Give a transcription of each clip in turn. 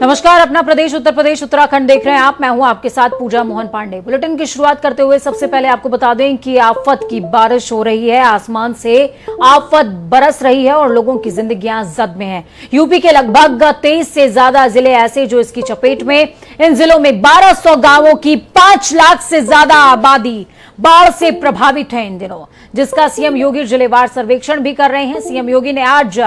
नमस्कार, अपना प्रदेश उत्तर प्रदेश उत्तराखंड देख रहे हैं आप। मैं हूं आपके साथ पूजा मोहन पांडे। बुलेटिन की शुरुआत करते हुए सबसे पहले आपको बता दें कि आफत की बारिश हो रही है, आसमान से आफत बरस रही है और लोगों की जिंदगियां जद में हैं। यूपी के लगभग 23 से ज्यादा जिले ऐसे जो इसकी चपेट में। इन जिलों में 1200 गांवों की 5 लाख से ज्यादा आबादी बाढ़ से प्रभावित है इन दिनों, जिसका सीएम योगी जिलेवार सर्वेक्षण भी कर रहे हैं। सीएम योगी ने आज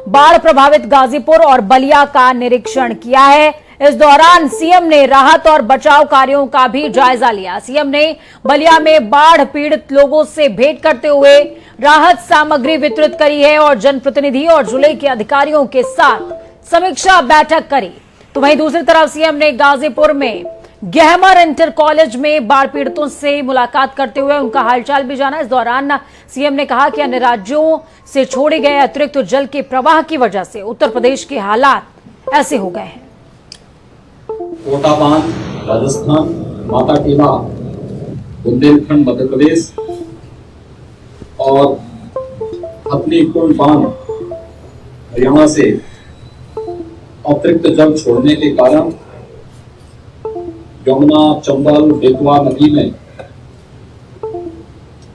बाढ़ प्रभावित गाजीपुर और बलिया का निरीक्षण किया है। इस दौरान सीएम ने राहत और बचाव कार्यों का भी जायजा लिया। सीएम ने बलिया में बाढ़ पीड़ित लोगों से भेंट करते हुए राहत सामग्री वितरित करी है और जनप्रतिनिधि और जिले के अधिकारियों के साथ समीक्षा बैठक करी। तो वहीं दूसरी तरफ सीएम ने गाजीपुर में गहमर इंटर कॉलेज में बाढ़ पीड़ितों से मुलाकात करते हुए उनका हालचाल भी जाना। इस दौरान सीएम ने कहा कि अन्य राज्यों से छोड़े गए अतिरिक्त जल के प्रवाह की वजह से उत्तर प्रदेश के हालात ऐसे हो गए हैं। कोटा बांध राजस्थान, माता टीला बुंदेलखंड मध्य प्रदेश और हथनी कुंड बांध हरियाणा से अतिरिक्त जल छोड़ने के कारण यमुना, चंबल, बेतवा नदी में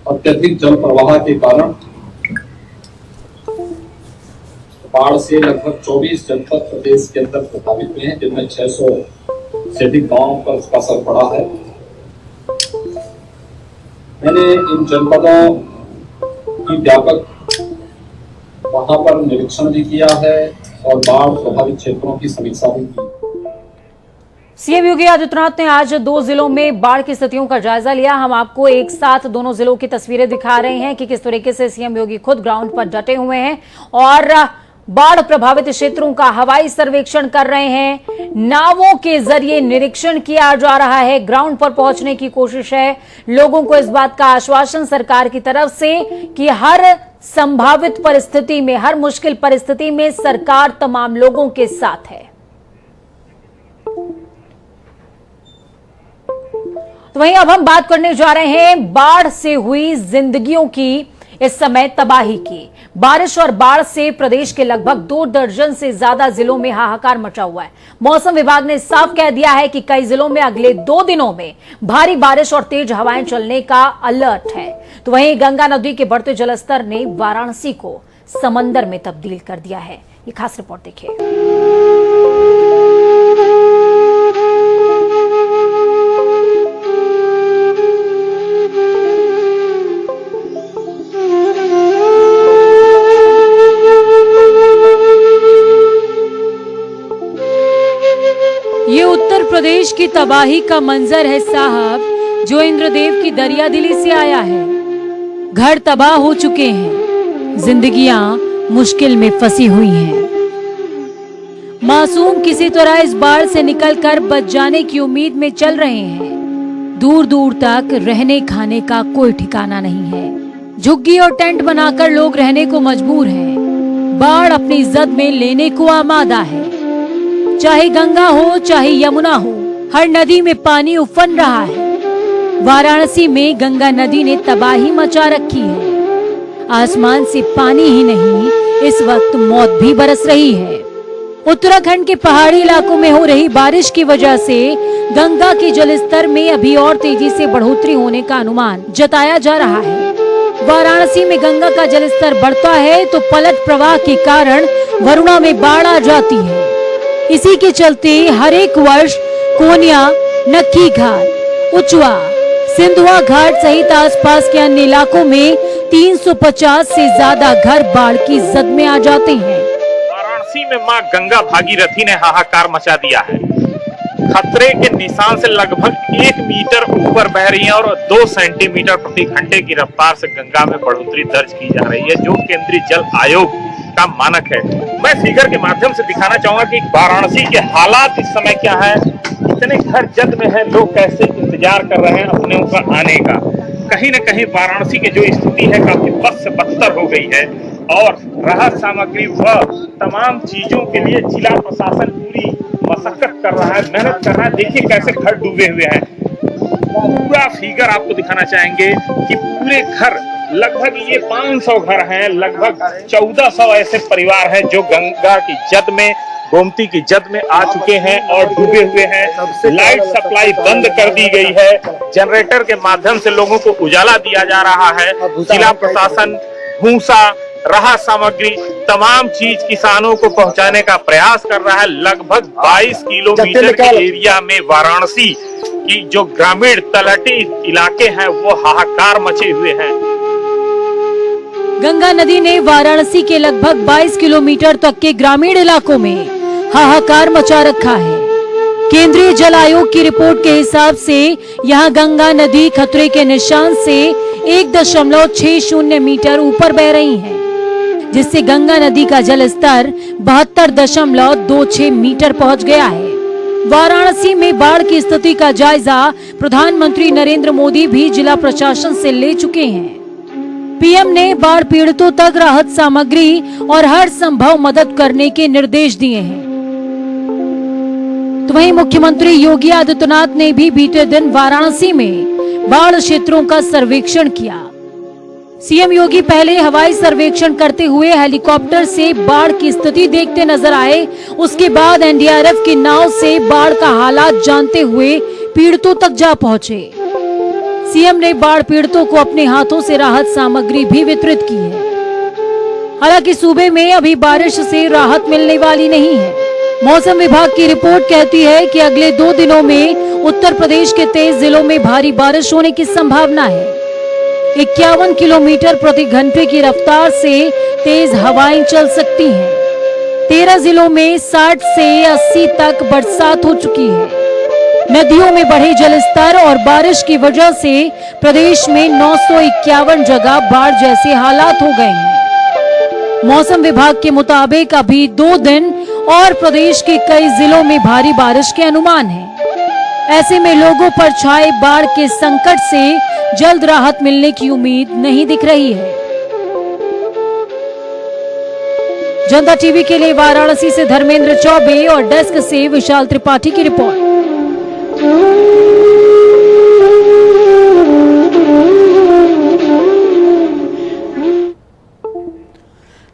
अत्यधिक जल प्रवाह के कारण बाढ़ से लगभग 24 जनपद प्रदेश के अंदर प्रभावित हुए हैं, जिनमें 600 से अधिक गांवों पर इसका असर पड़ा है। मैंने इन जनपदों की व्यापक वहां पर निरीक्षण भी किया है और बाढ़ प्रभावित क्षेत्रों की समीक्षा भी की। सीएम योगी आदित्यनाथ ने आज 2 जिलों में बाढ़ की स्थितियों का जायजा लिया। हम आपको एक साथ दोनों जिलों की तस्वीरें दिखा रहे हैं कि किस तरीके से सीएम योगी खुद ग्राउंड पर डटे हुए हैं और बाढ़ प्रभावित क्षेत्रों का हवाई सर्वेक्षण कर रहे हैं। नावों के जरिए निरीक्षण किया जा रहा है, ग्राउंड पर पहुंचने की कोशिश है। लोगों को इस बात का आश्वासन सरकार की तरफ से कि हर संभावित परिस्थिति में, हर मुश्किल परिस्थिति में सरकार तमाम लोगों के साथ है। तो वहीं अब हम बात करने जा रहे हैं बाढ़ से हुई जिंदगियों की, इस समय तबाही की। बारिश और बाढ़ से प्रदेश के लगभग 2 दर्जन से ज्यादा जिलों में हाहाकार मचा हुआ है। मौसम विभाग ने साफ कह दिया है कि कई जिलों में अगले 2 दिनों में भारी बारिश और तेज हवाएं चलने का अलर्ट है। तो वहीं गंगा नदी के बढ़ते जलस्तर ने वाराणसी को समंदर में तब्दील कर दिया है। ये खास रिपोर्ट देखिए। ये उत्तर प्रदेश की तबाही का मंजर है साहब, जो इंद्रदेव की दरियादिली से आया है। घर तबाह हो चुके हैं, जिंदगियां मुश्किल में फंसी हुई हैं। मासूम किसी तरह इस बाढ़ से निकलकर बच जाने की उम्मीद में चल रहे हैं। दूर दूर तक रहने खाने का कोई ठिकाना नहीं है। झुग्गी और टेंट बनाकर लोग रहने को मजबूर हैं। बाढ़ अपनी जद में लेने को आमादा है। चाहे गंगा हो चाहे यमुना हो, हर नदी में पानी उफन रहा है। वाराणसी में गंगा नदी ने तबाही मचा रखी है। आसमान से पानी ही नहीं, इस वक्त मौत भी बरस रही है। उत्तराखंड के पहाड़ी इलाकों में हो रही बारिश की वजह से गंगा के जलस्तर में अभी और तेजी से बढ़ोतरी होने का अनुमान जताया जा रहा है। वाराणसी में गंगा का जलस्तर बढ़ता है तो पलट प्रवाह के कारण वरुणा में बाढ़ आ जाती है। इसी के चलते हर एक वर्ष कोनिया, नक्की घाट, उचवा, सिंधुआ घाट सहित आसपास के अन्य इलाकों में 350 से ज्यादा घर बाढ़ की जद में आ जाते हैं। वाराणसी में मां गंगा भागीरथी ने हाहाकार मचा दिया है। खतरे के निशान से लगभग 1 मीटर ऊपर बह रही है और 2 सेंटीमीटर प्रति घंटे की रफ्तार से गंगा में बढ़ोतरी दर्ज की जा रही है, जो केंद्रीय जल आयोग का मानक है। मैं फिगर के माध्यम से दिखाना चाहूंगा कि वाराणसी के हालात इस समय क्या है, कितने घर जद में है, लोग कैसे इंतजार कर रहे हैं अपने ऊपर आने का। कहीं न कहीं वाराणसी की जो स्थिति है काफी बद से बदतर हो गई है और राहत सामग्री व तमाम चीजों के लिए जिला प्रशासन पूरी मशक्कत कर रहा है, मेहनत कर रहा है। देखिए कैसे घर डूबे हुए हैं। पूरा फिगर आपको दिखाना चाहेंगे कि पूरे घर, लगभग ये 500 घर हैं, लगभग 1400 ऐसे परिवार हैं जो गंगा की जद में गोमती की जद में आ चुके हैं और डूबे हुए हैं। लाइट सप्लाई बंद कर दी गई है। जनरेटर के माध्यम से लोगों को उजाला दिया जा रहा है। जिला प्रशासन भूसा, राहत सामग्री, तमाम चीज किसानों को पहुंचाने का प्रयास कर रहा है। लगभग 22 किलोमीटर के एरिया में वाराणसी की जो ग्रामीण तलहटी इलाके हैं वो हाहाकार मचे हुए हैं। गंगा नदी ने वाराणसी के लगभग 22 किलोमीटर तक के ग्रामीण इलाकों में हाहाकार मचा रखा है। केंद्रीय जल आयोग की रिपोर्ट के हिसाब से यहां गंगा नदी खतरे के निशान से 1.60 मीटर ऊपर बह रही है, जिससे गंगा नदी का जल स्तर 72.26 मीटर पहुंच गया है। वाराणसी में बाढ़ की स्थिति का जायजा प्रधानमंत्री नरेंद्र मोदी भी जिला प्रशासन से ले चुके हैं। पीएम ने बाढ़ पीड़ितों तक राहत सामग्री और हर संभव मदद करने के निर्देश दिए हैं। तो वहीं मुख्यमंत्री योगी आदित्यनाथ ने भी बीते दिन वाराणसी में बाढ़ क्षेत्रों का सर्वेक्षण किया। सीएम योगी पहले हवाई सर्वेक्षण करते हुए हेलीकॉप्टर से बाढ़ की स्थिति देखते नजर आए। उसके बाद एनडीआरएफ की नाव से बाढ़ का हालात जानते हुए पीड़ितों तक जा पहुंचे। सीएम ने बाढ़ पीड़ितों को अपने हाथों से राहत सामग्री भी वितरित की है। हालांकि सूबे में अभी बारिश से राहत मिलने वाली नहीं है। मौसम विभाग की रिपोर्ट कहती है कि अगले 2 दिनों में उत्तर प्रदेश के 23 जिलों में भारी बारिश होने की संभावना है। 51 किलोमीटर प्रति घंटे की रफ्तार से तेज हवाएं चल सकती हैं। 13 जिलों में 60 से 80 तक बरसात हो चुकी है। नदियों में बढ़े जलस्तर और बारिश की वजह से प्रदेश में 951 जगह बाढ़ जैसे हालात हो गए हैं। मौसम विभाग के मुताबिक अभी 2 दिन और प्रदेश के कई जिलों में भारी बारिश के अनुमान है। ऐसे में लोगों पर छाए बाढ़ के संकट से जल्द राहत मिलने की उम्मीद नहीं दिख रही है। जनता टीवी के लिए वाराणसी से धर्मेंद्र चौबे और डेस्क से विशाल त्रिपाठी की रिपोर्ट।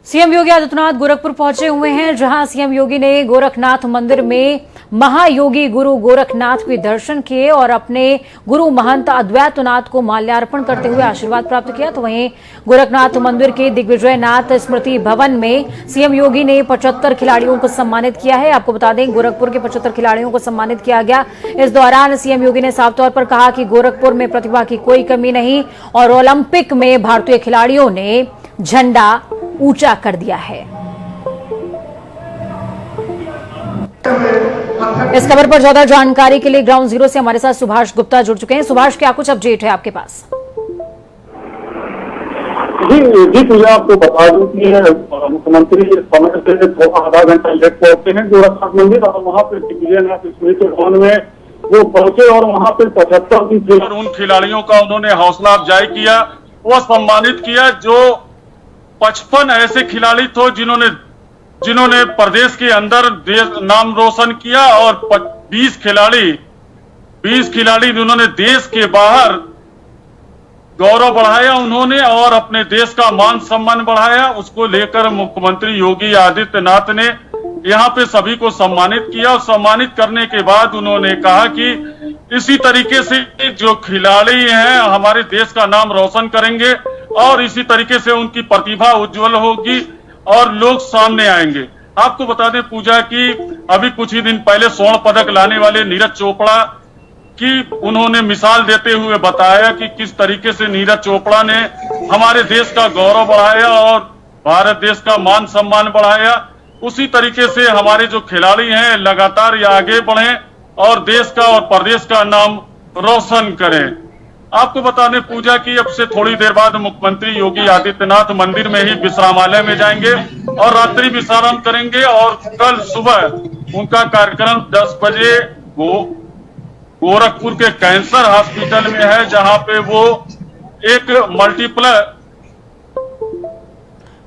सीएम योगी आदित्यनाथ गोरखपुर पहुंचे हुए हैं, जहां सीएम योगी ने गोरखनाथ मंदिर में महायोगी गुरु गोरखनाथ के दर्शन किए और अपने गुरु महंत अद्वैतनाथ को माल्यार्पण करते हुए आशीर्वाद प्राप्त किया। तो वहीं गोरखनाथ मंदिर के दिग्विजयनाथ स्मृति भवन में सीएम योगी ने 75 खिलाड़ियों को सम्मानित किया है। आपको बता दें, गोरखपुर के 75 खिलाड़ियों को सम्मानित किया गया। इस दौरान सीएम योगी ने साफ तौर पर कहा कि गोरखपुर में प्रतिभा की कोई कमी नहीं और ओलंपिक में भारतीय खिलाड़ियों ने झंडा ऊंचा कर दिया है। इस खबर पर ज्यादा जानकारी के लिए ग्राउंड जीरो से हमारे साथ सुभाष गुप्ता जुड़ चुके हैं। सुभाष, क्या कुछ अपडेट है आपके पास? जी पूजा, आपको बता दूं कि मुख्यमंत्री समय से आधा घंटा लेट पहुंचे हैं गोरखनाथ मंदिर और वहां पे दिग्विजयनाथ स्मृति भवन में वो पहुंचे और वहां पे 75 उन खिलाड़ियों का उन्होंने हौसला अफजाई किया, वो सम्मानित किया जो 55 ऐसे खिलाड़ी थे जिन्होंने प्रदेश के अंदर नाम रोशन किया और 20 खिलाड़ी जिन्होंने देश के बाहर गौरव बढ़ाया उन्होंने और अपने देश का मान सम्मान बढ़ाया। उसको लेकर मुख्यमंत्री योगी आदित्यनाथ ने यहाँ पे सभी को सम्मानित किया और सम्मानित करने के बाद उन्होंने कहा कि इसी तरीके से जो खिलाड़ी हैं हमारे देश का नाम रोशन करेंगे और इसी तरीके से उनकी प्रतिभा उज्जवल होगी और लोग सामने आएंगे। आपको बता दें पूजा कि अभी कुछ ही दिन पहले स्वर्ण पदक लाने वाले नीरज चोपड़ा की उन्होंने मिसाल देते हुए बताया कि किस तरीके से नीरज चोपड़ा ने हमारे देश का गौरव बढ़ाया और भारत देश का मान सम्मान बढ़ाया। उसी तरीके से हमारे जो खिलाड़ी हैं लगातार ये आगे बढ़ें और देश का और प्रदेश का नाम रोशन करें। आपको बता दें पूजा की अब से थोड़ी देर बाद मुख्यमंत्री योगी आदित्यनाथ मंदिर में ही विश्रामालय में जाएंगे और रात्रि विश्राम करेंगे और कल सुबह उनका कार्यक्रम 10 बजे गोरखपुर के कैंसर हॉस्पिटल में है, जहां पे वो एक मल्टीप्लर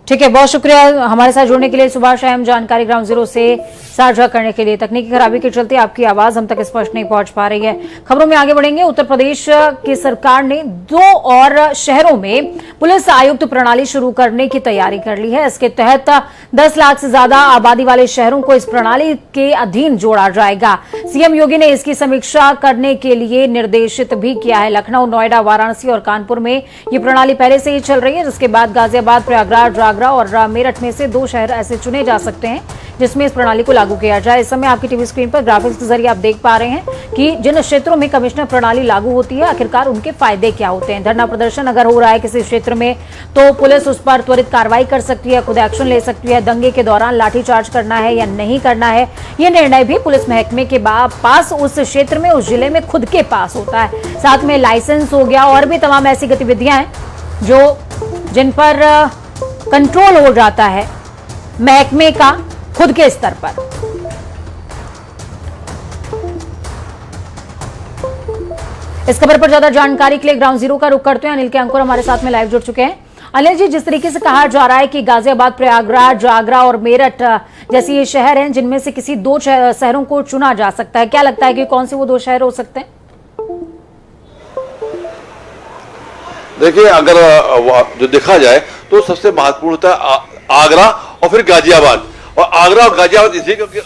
ठीक है, बहुत शुक्रिया हमारे साथ जुड़ने के लिए। सुभाष, अहम जानकारी ग्राउंड जीरो से साझा करने के लिए। तकनीकी खराबी के चलते आपकी आवाज हम तक स्पष्ट नहीं पहुंच पा रही है। खबरों में आगे बढ़ेंगे। उत्तर प्रदेश की सरकार ने 2 और शहरों में पुलिस आयुक्त प्रणाली शुरू करने की तैयारी कर ली है। इसके तहत 10 लाख से ज्यादा आबादी वाले शहरों को इस प्रणाली के अधीन जोड़ा जाएगा। सीएम योगी ने इसकी समीक्षा करने के लिए निर्देशित भी किया है। लखनऊ, नोएडा, वाराणसी और कानपुर में ये प्रणाली पहले से ही चल रही है, जिसके बाद गाजियाबाद, प्रयागराज, आगरा और मेरठ में से 2 शहर ऐसे चुने जा सकते हैं जिसमें इस प्रणाली को लागू किया जाए। इस समय आपकी टीवी स्क्रीन पर ग्राफिक्स के जरिए आप देख पा रहे हैं कि जिन क्षेत्रों में कमिश्नर प्रणाली लागू होती है, आखिरकार उनके फायदे क्या होते हैं। धरना प्रदर्शन अगर हो रहा है किसी क्षेत्र में तो पुलिस उस पर त्वरित कार्रवाई कर सकती है, खुद एक्शन ले सकती है। दंगे के दौरान लाठीचार्ज करना है या नहीं करना है, यह निर्णय भी पुलिस महकमे के पास, उस क्षेत्र में, उस जिले में खुद के पास होता है। साथ में लाइसेंस हो गया और भी तमाम ऐसी गतिविधियां हैं जिन पर कंट्रोल हो जाता है महकमे का खुद के स्तर पर। इस खबर पर ज्यादा जानकारी के लिए ग्राउंड जीरो का रुख करते हैं। अनिल के अंकुर हमारे साथ में लाइव जुड़ चुके हैं। अनिल जी, जिस तरीके से कहा जा रहा है कि गाजियाबाद, प्रयागराज, आगरा और मेरठ जैसे ये शहर हैं जिनमें से किसी 2 शहरों को चुना जा सकता है, क्या लगता है कि कौन से वो 2 शहर हो सकते हैं? देखिए, अगर जो देखा जाए तो सबसे महत्वपूर्ण होता है आगरा और फिर गाजियाबाद। और आगरा और गाजियाबाद इसलिए क्योंकि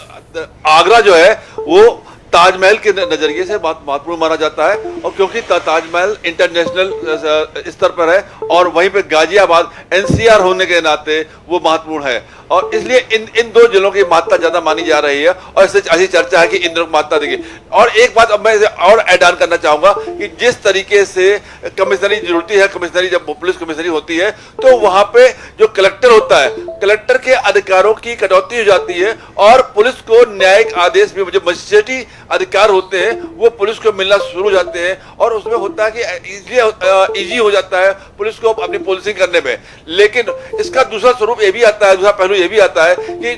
आगरा जो है वो ताजमहल के नजरिए से बहुत महत्वपूर्ण माना जाता है, और क्योंकि ताजमहल इंटरनेशनल स्तर पर है, और वहीं पे गाजियाबाद एनसीआर होने के नाते वो महत्वपूर्ण है, और इसलिए इन 2 जिलों की महत्ता ज्यादा मानी जा रही है। और इससे ऐसी चर्चा है कि इन दोनों को महत्ता देगी। और एक बात अब मैं और ऐड ऑन करना चाहूंगा कि जिस तरीके से कमिश्नरी जरूरती है, कमिश्नरी जब पुलिस कमिश्नरी होती है तो वहां पे जो कलेक्टर होता है, कलेक्टर के अधिकारों की कटौती हो जाती है, और पुलिस को न्यायिक आदेश भी, जो मजिस्ट्रेटी अधिकार होते हैं वो पुलिस को मिलना शुरू हो जाते हैं, और उसमें होता है कि इजी हो जाता है पुलिस को अपनी पुलिसिंग करने में। लेकिन इसका दूसरा स्वरूप ये भी आता है, दूसरा पहलू ये भी आता है कि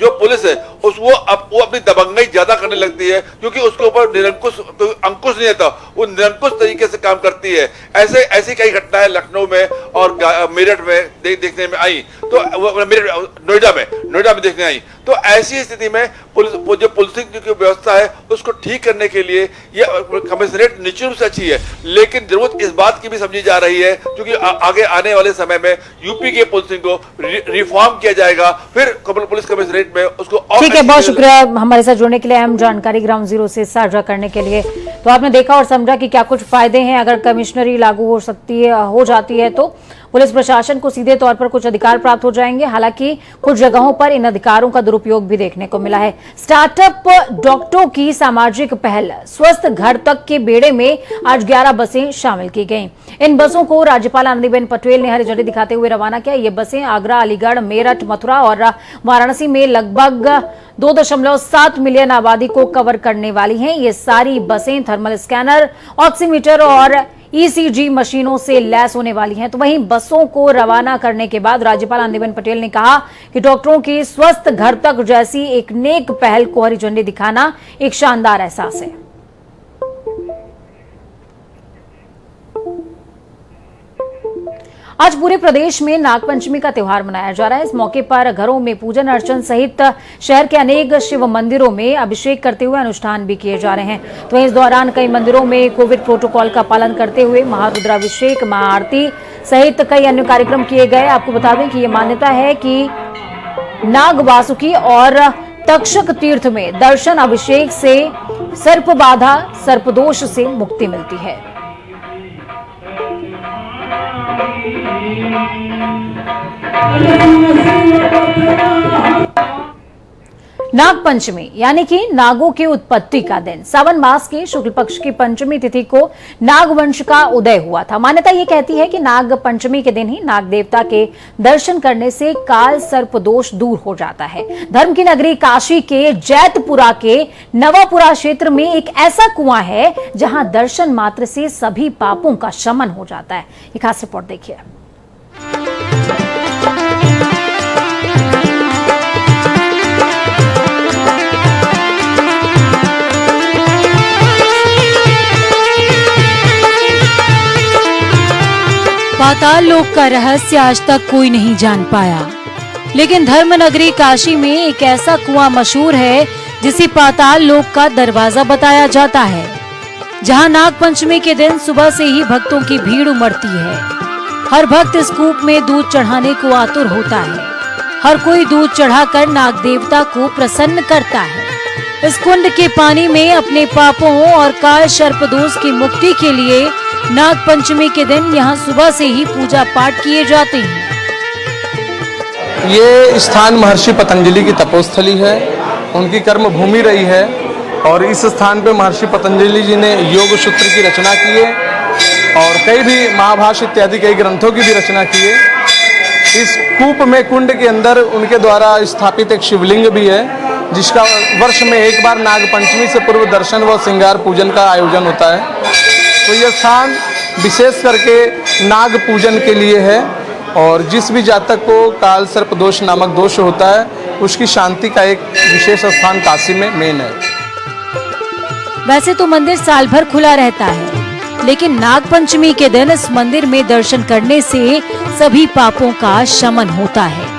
जो पुलिस है वो अपनी दबंगई ज्यादा करने लगती है, क्योंकि उसके ऊपर निरंकुश अंकुश नहीं रहता, वो निरंकुश तरीके से काम करती है। ऐसी कई घटनाएं लखनऊ में और मेरठ में देखने में आई, तो नोएडा में देखने आई। तो ऐसी स्थिति में जो पुलिसिंग की व्यवस्था है उसको ठीक करने के लिए ये कमिश्नरेट निश्चित रूप से अच्छी है, लेकिन जरूरत इस बात की भी समझी जा रही है क्योंकि आगे आने वाले समय में यूपी के पुलिसिंग को रिफॉर्म किया जाएगा, फिर पुलिस कमिश्नरेट में उसको। ठीक है, बहुत शुक्रिया हमारे साथ जुड़ने के लिए, अहम जानकारी ग्राउंड जीरो से साझा करने के लिए। तो आपने देखा और समझा कि क्या कुछ फायदे हैं अगर कमिश्नरी लागू हो जाती है तो पुलिस प्रशासन को सीधे तौर पर कुछ अधिकार प्राप्त हो जाएंगे। हालांकि कुछ जगहों पर इन अधिकारों का दुरुपयोग भी देखने को मिला है। स्टार्टअप डॉक्टरों की सामाजिक पहल स्वस्थ घर तक के बेड़े में आज 11 बसें शामिल की गईं। इन बसों को राज्यपाल आनंदीबेन पटेल ने हरी झंडी दिखाते हुए रवाना किया। ये बसें आगरा, अलीगढ़, मेरठ, मथुरा और वाराणसी में लगभग 2.7 मिलियन आबादी को कवर करने वाली हैं। ये सारी बसें थर्मल स्कैनर, ऑक्सीमीटर और ईसीजी मशीनों से लैस होने वाली हैं। तो वहीं बसों को रवाना करने के बाद राज्यपाल आनंदीबेन पटेल ने कहा कि डॉक्टरों की स्वस्थ घर तक जैसी एक नेक पहल को हरी झंडी दिखाना एक शानदार एहसास है। आज पूरे प्रदेश में नागपंचमी का त्योहार मनाया जा रहा है। इस मौके पर घरों में पूजन अर्चन सहित शहर के अनेक शिव मंदिरों में अभिषेक करते हुए अनुष्ठान भी किए जा रहे हैं। तो इस दौरान कई मंदिरों में कोविड प्रोटोकॉल का पालन करते हुए महारुद्राभिषेक, महाआरती सहित कई अन्य कार्यक्रम किए गए। आपको बता दें कि ये मान्यता है कि नाग वासुकी और तक्षक तीर्थ में दर्शन अभिषेक से सर्प बाधा, सर्पदोष से मुक्ति मिलती है। नाग पंचमी यानी कि नागों की उत्पत्ति का दिन। सावन मास के शुक्ल पक्ष की पंचमी तिथि को नागवंश का उदय हुआ था। मान्यता ये कहती है कि नाग पंचमी के दिन ही नाग देवता के दर्शन करने से काल सर्प दोष दूर हो जाता है। धर्म की नगरी काशी के जैतपुरा के नवापुरा क्षेत्र में एक ऐसा कुआं है जहां दर्शन मात्र से सभी पापों का शमन हो जाता है। एक खास रिपोर्ट देखिए। पाताल लोक का रहस्य आज तक कोई नहीं जान पाया, लेकिन धर्म नगरी काशी में एक ऐसा कुआं मशहूर है जिसे पाताल लोक का दरवाजा बताया जाता है, जहां नाग पंचमी के दिन सुबह से ही भक्तों की भीड़ उमड़ती है। हर भक्त इस कूप में दूध चढ़ाने को आतुर होता है। हर कोई दूध चढ़ाकर नाग देवता को प्रसन्न करता है। इस कुंड के पानी में अपने पापों और काल सर्प दोष की मुक्ति के लिए नाग पंचमी के दिन यहाँ सुबह से ही पूजा पाठ किए जाते हैं। ये स्थान महर्षि पतंजलि की तपोस्थली है, उनकी कर्म भूमि रही है और इस स्थान पे महर्षि पतंजलि जी ने योग सूत्र की रचना की है और कई भी महाभाष्य इत्यादि कई ग्रंथों की भी रचना की है। इस कूप में कुंड के अंदर उनके द्वारा स्थापित एक शिवलिंग भी है, जिसका वर्ष में एक बार नाग पंचमी से पूर्व दर्शन व श्रृंगार पूजन का आयोजन होता है। तो यह स्थान विशेष करके नाग पूजन के लिए है और जिस भी जातक को काल सर्प दोष नामक दोष होता है उसकी शांति का एक विशेष स्थान काशी में मेन है। वैसे तो मंदिर साल भर खुला रहता है, लेकिन नाग पंचमी के दिन इस मंदिर में दर्शन करने से सभी पापों का शमन होता है।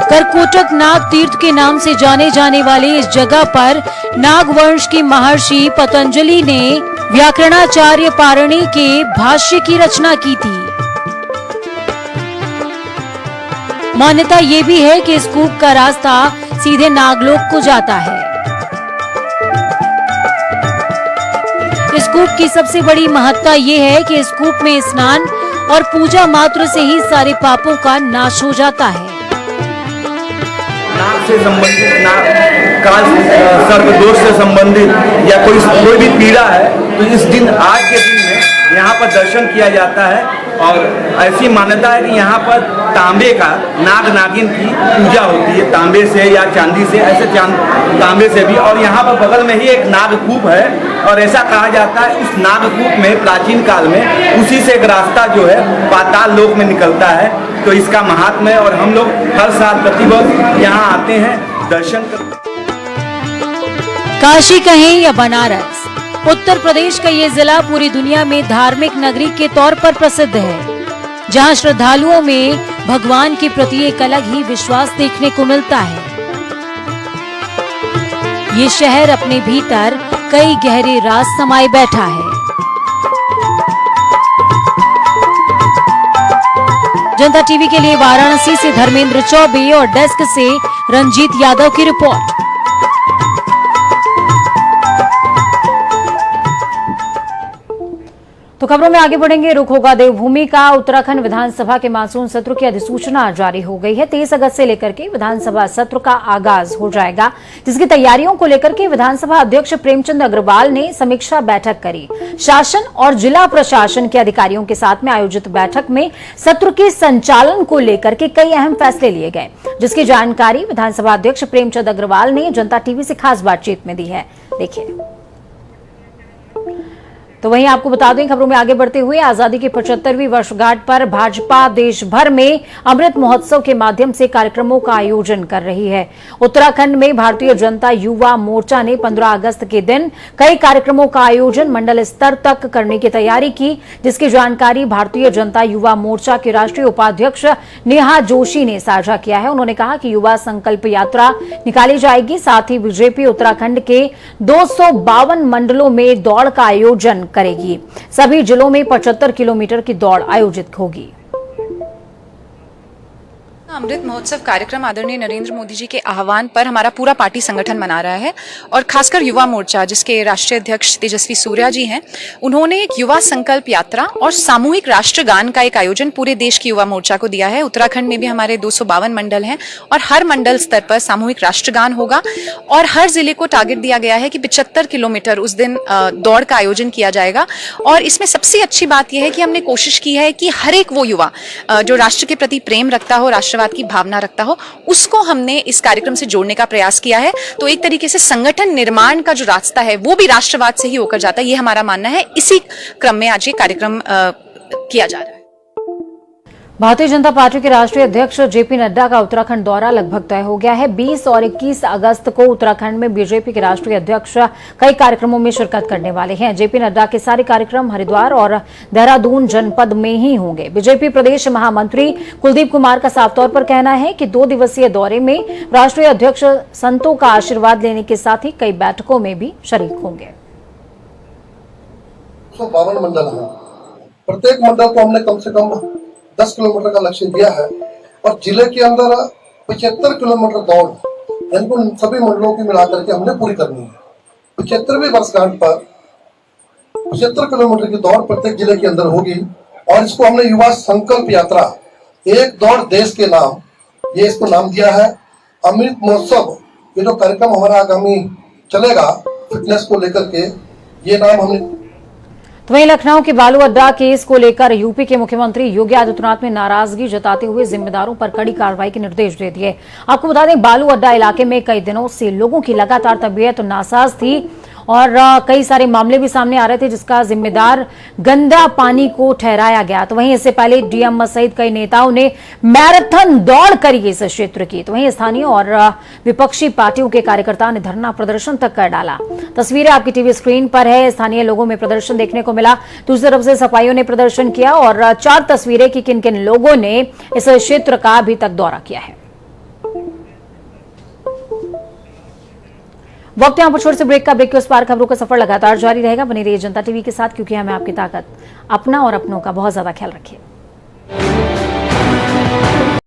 करकोटक नाग तीर्थ के नाम से जाने जाने वाले इस जगह पर नाग वंश की महर्षि पतंजलि ने व्याकरणाचार्य पाणिनि के भाष्य की रचना की थी। मान्यता ये भी है कि इस कूप का रास्ता सीधे नागलोक को जाता है। इस कूप की सबसे बड़ी महत्ता ये है कि इस कूप में स्नान और पूजा मात्र से ही सारे पापों का नाश हो जाता है। नाग से संबंधित काल सर्प दोष से संबंधित या कोई भी पीड़ा है तो इस दिन आज के दिन में यहाँ पर दर्शन किया जाता है और ऐसी मान्यता है कि यहाँ पर तांबे का नाग नागिन की पूजा होती है, तांबे से या चांदी से, ऐसे तांबे से भी। और यहाँ पर बगल में ही एक नागकूप है और ऐसा कहा जाता है उस नागकूप में प्राचीन काल में उसी से एक रास्ता जो है पाताल लोक में निकलता है। तो इसका महात्म्य है और हम लोग हर साल प्रतिवर्ष यहाँ आते हैं दर्शन करते। काशी कहें या बनारस, उत्तर प्रदेश का ये जिला पूरी दुनिया में धार्मिक नगरी के तौर पर प्रसिद्ध है, जहां श्रद्धालुओं में भगवान के प्रति एक अलग ही विश्वास देखने को मिलता है। ये शहर अपने भीतर कई गहरे राज समाये बैठा है। जनता टीवी के लिए वाराणसी से धर्मेंद्र चौबे और डेस्क से रंजीत यादव की रिपोर्ट। तो खबरों में आगे बढ़ेंगे, रुख होगा देवभूमि का। उत्तराखंड विधानसभा के मानसून सत्र की अधिसूचना जारी हो गई है। 23 अगस्त से लेकर के विधानसभा सत्र का आगाज हो जाएगा, जिसकी तैयारियों को लेकर के विधानसभा अध्यक्ष प्रेमचंद अग्रवाल ने समीक्षा बैठक करी। शासन और जिला प्रशासन के अधिकारियों के साथ में आयोजित बैठक में सत्र के संचालन को लेकर के कई अहम फैसले लिए गए, जिसकी जानकारी विधानसभा अध्यक्ष प्रेमचंद अग्रवाल ने जनता टीवी से खास बातचीत में दी है। देखिए। तो वहीं आपको बता दें, खबरों में आगे बढ़ते हुए आजादी की 75वीं वर्षगांठ पर भाजपा देश भर में अमृत महोत्सव के माध्यम से कार्यक्रमों का आयोजन कर रही है। उत्तराखंड में भारतीय जनता युवा मोर्चा ने 15 अगस्त के दिन कई कार्यक्रमों का आयोजन मंडल स्तर तक करने की तैयारी की, जिसकी जानकारी भारतीय जनता युवा मोर्चा के राष्ट्रीय उपाध्यक्ष नेहा जोशी ने साझा किया है। उन्होंने कहा कि युवा संकल्प यात्रा निकाली जाएगी, साथ ही बीजेपी उत्तराखंड के 252 मंडलों में दौड़ का आयोजन करेगी। सभी जिलों में 75 किलोमीटर की दौड़ आयोजित होगी। अमृत महोत्सव कार्यक्रम आदरणीय नरेंद्र मोदी जी के आह्वान पर हमारा पूरा पार्टी संगठन मना रहा है और खासकर युवा मोर्चा, जिसके राष्ट्रीय अध्यक्ष तेजस्वी सूर्या जी हैं, उन्होंने एक युवा संकल्प यात्रा और सामूहिक राष्ट्रगान का एक आयोजन पूरे देश की युवा मोर्चा को दिया है। उत्तराखंड में भी हमारे 252 मंडल हैं और हर मंडल स्तर पर सामूहिक राष्ट्रगान होगा और हर जिले को टारगेट दिया गया है कि 75 किलोमीटर उस दिन दौड़ का आयोजन किया जाएगा। और इसमें सबसे अच्छी बात यह है कि हमने कोशिश की है कि हर एक वो युवा जो राष्ट्र के प्रति प्रेम रखता हो, राष्ट्रवाद की भावना रखता हो, उसको हमने इस कार्यक्रम से जोड़ने का प्रयास किया है। तो एक तरीके से संगठन निर्माण का जो रास्ता है वो भी राष्ट्रवाद से ही होकर जाता है, ये हमारा मानना है। इसी क्रम में आज ये कार्यक्रम किया जा रहा है। भारतीय जनता पार्टी के राष्ट्रीय अध्यक्ष जेपी नड्डा का उत्तराखंड दौरा लगभग तय हो गया है। 20 और 21 अगस्त को उत्तराखंड में बीजेपी के राष्ट्रीय अध्यक्ष कई कार्यक्रमों में शिरकत करने वाले हैं। जेपी नड्डा के सारे कार्यक्रम हरिद्वार और देहरादून जनपद में ही होंगे। बीजेपी प्रदेश महामंत्री कुलदीप कुमार का साफ तौर पर कहना है कि 2 दिवसीय दौरे में राष्ट्रीय अध्यक्ष संतों का आशीर्वाद लेने के साथ ही कई बैठकों में भी शरीक होंगे। 152 मंडल है, प्रत्येक मंडल को हमने कम से कम 10 किलोमीटर का लक्ष्य दिया है और जिले के अंदर 75 किलोमीटर दौड़ इनको सभी मंडलों की मिलाकर के हमने पूरी करनी है। 75वीं वर्षगांठ पर 75 किलोमीटर की दौड़ प्रत्येक जिले के अंदर होगी और इसको हमने युवा संकल्प यात्रा एक दौड़ देश के नाम, ये इसको नाम दिया है। अमृत महोत्सव ये जो कार्यक्रम हमारा आगामी चलेगा फिटनेस को लेकर के, ये नाम हमने। तो वहीं लखनऊ के बालू अड्डा केस को लेकर यूपी के मुख्यमंत्री योगी आदित्यनाथ ने नाराजगी जताते हुए जिम्मेदारों पर कड़ी कार्रवाई के निर्देश दे दिए। आपको बता दें, बालू अड्डा इलाके में कई दिनों से लोगों की लगातार तबीयत नासाज थी और कई सारे मामले भी सामने आ रहे थे, जिसका जिम्मेदार गंदा पानी को ठहराया गया। तो वहीं इससे पहले डीएम सहित कई नेताओं ने मैराथन दौड़ करी इस क्षेत्र की। तो वहीं स्थानीय और विपक्षी पार्टियों के कार्यकर्ताओं ने धरना प्रदर्शन तक कर डाला। तस्वीरें आपकी टीवी स्क्रीन पर है। स्थानीय लोगों में प्रदर्शन देखने को मिला। दूसरी तरफ से सफाइयों ने प्रदर्शन किया और 4 तस्वीरें की किन किन लोगों ने इस क्षेत्र का अभी तक दौरा किया है। वक्त यहाँ पर छोटे से ब्रेक का। ब्रेक के उस पार खबरों का सफर लगातार जारी रहेगा। बनी रहिए जनता टीवी के साथ, क्योंकि हमें आपकी ताकत, अपना और अपनों का बहुत ज्यादा ख्याल रखिए।